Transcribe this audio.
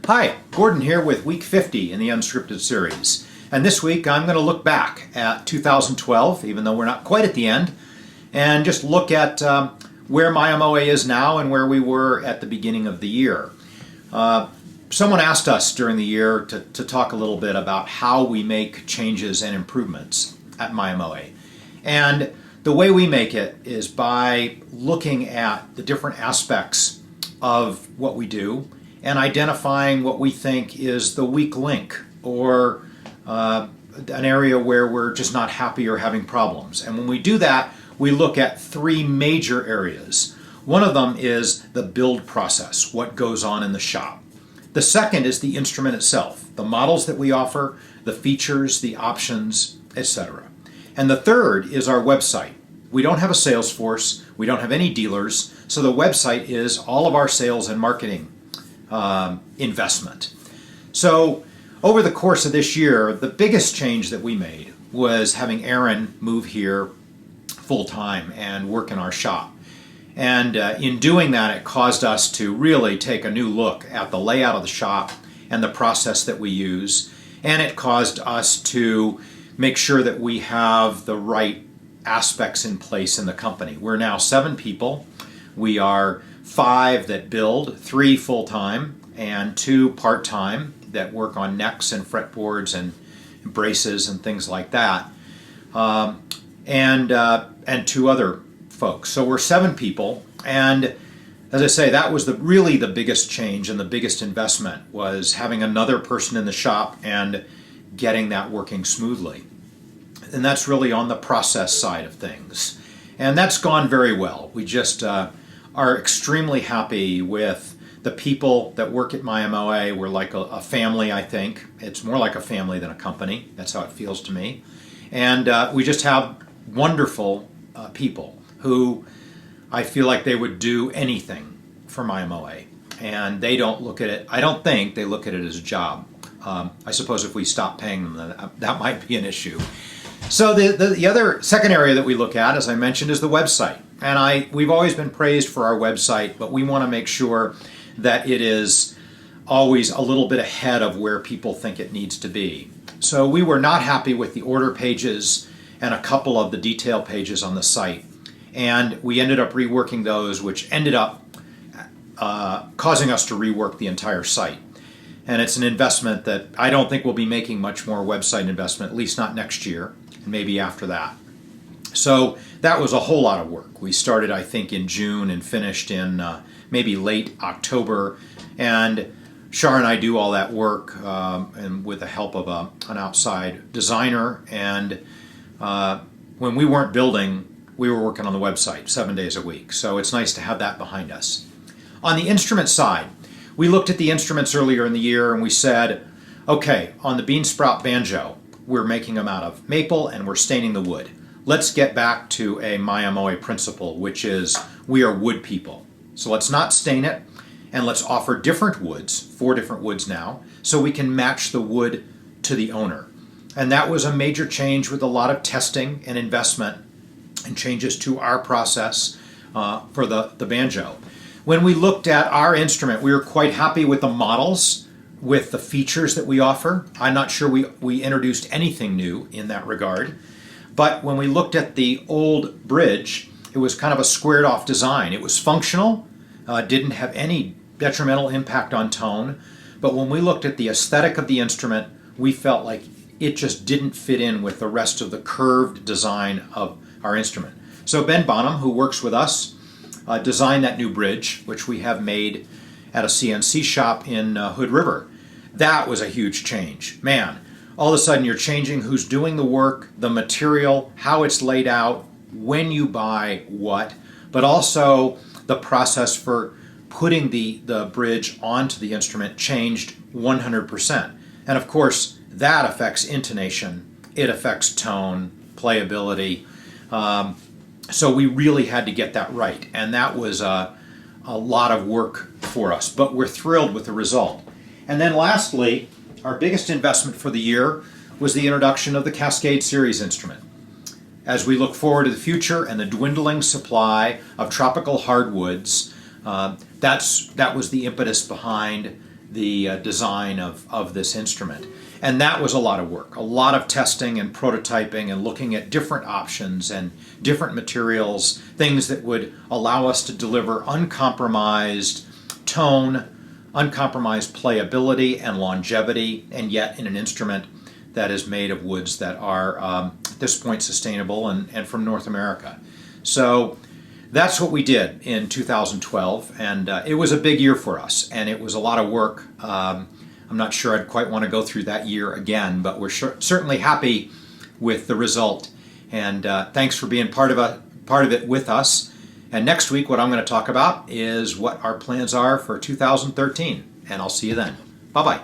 Hi, Gordon here with week 50 in the Unscripted series. And this week I'm going to look back at 2012, even though we're not quite at the end, and just look at where Mya-Moe is now and where we were at the beginning of the year. Someone asked us during the year to talk a little bit about how we make changes and improvements at Mya-Moe. And the way we make it is by looking at the different aspects of what we do and identifying what we think is the weak link or an area where we're just not happy or having problems. And when we do that, we look at three major areas. One of them is the build process, what goes on in the shop. The second is the instrument itself, the models that we offer, the features, the options, etc. And the third is our website. We don't have a sales force, we don't have any dealers, so the website is all of our sales and marketing investment. So over the course of this year, the biggest change that we made was having Aaron move here full-time and work in our shop. And in doing that, it caused us to really take a new look at the layout of the shop and the process that we use. And it caused us to make sure that we have the right aspects in place in the company. We're now 7 people. We are 5 that build, 3 full-time, and 2 part-time that work on necks and fretboards and braces and things like that, and 2 other folks. So we're 7 people, and as I say, that was really the biggest change and the biggest investment was having another person in the shop and getting that working smoothly. And that's really on the process side of things. And that's gone very well. We just are extremely happy with the people that work at Mya-Moe. We're like a family, I think. It's more like a family than a company. That's how it feels to me. And we just have wonderful people who I feel like they would do anything for Mya-Moe. And they don't look at it, I don't think they look at it as a job. I suppose if we stop paying them, that might be an issue. So the other second area that we look at, as I mentioned, is the website. And we've always been praised for our website, but we want to make sure that it is always a little bit ahead of where people think it needs to be. So we were not happy with the order pages and a couple of the detail pages on the site. And we ended up reworking those, which ended up causing us to rework the entire site. And it's an investment that I don't think we'll be making much more website investment, at least not next year, and maybe after that. So that was a whole lot of work. We started, I think, in June and finished in maybe late October. And Shar and I do all that work and with the help of an outside designer. And when we weren't building, we were working on the website 7 days a week. So it's nice to have that behind us. On the instrument side, we looked at the instruments earlier in the year and we said, okay, on the bean sprout banjo, we're making them out of maple and we're staining the wood. Let's get back to a Mya-Moe principle, which is we are wood people. So let's not stain it, and let's offer different woods, 4 different woods now, so we can match the wood to the owner. And that was a major change with a lot of testing and investment and changes to our process for the banjo. When we looked at our instrument, we were quite happy with the models, with the features that we offer. I'm not sure we introduced anything new in that regard. But when we looked at the old bridge, it was kind of a squared off design. It was functional, didn't have any detrimental impact on tone. But when we looked at the aesthetic of the instrument, we felt like it just didn't fit in with the rest of the curved design of our instrument. So Ben Bonham, who works with us, designed that new bridge, which we have made at a CNC shop in Hood River. That was a huge change. Man, all of a sudden you're changing who's doing the work, the material, how it's laid out, when you buy what, but also the process for putting the bridge onto the instrument changed 100%. And of course, that affects intonation, it affects tone, playability. So we really had to get that right. And that was a lot of work for us, but we're thrilled with the result. And then lastly, our biggest investment for the year was the introduction of the Cascade Series instrument. As we look forward to the future and the dwindling supply of tropical hardwoods, that was the impetus behind the design of this instrument. And that was a lot of work, a lot of testing and prototyping and looking at different options and different materials, things that would allow us to deliver uncompromised tone, uncompromised playability and longevity, and yet in an instrument that is made of woods that are, at this point, sustainable and from North America. So that's what we did in 2012, and it was a big year for us, and it was a lot of work. I'm not sure I'd quite want to go through that year again, but we're certainly happy with the result. And thanks for being part of it with us. And next week, what I'm going to talk about is what our plans are for 2013. And I'll see you then. Bye-bye.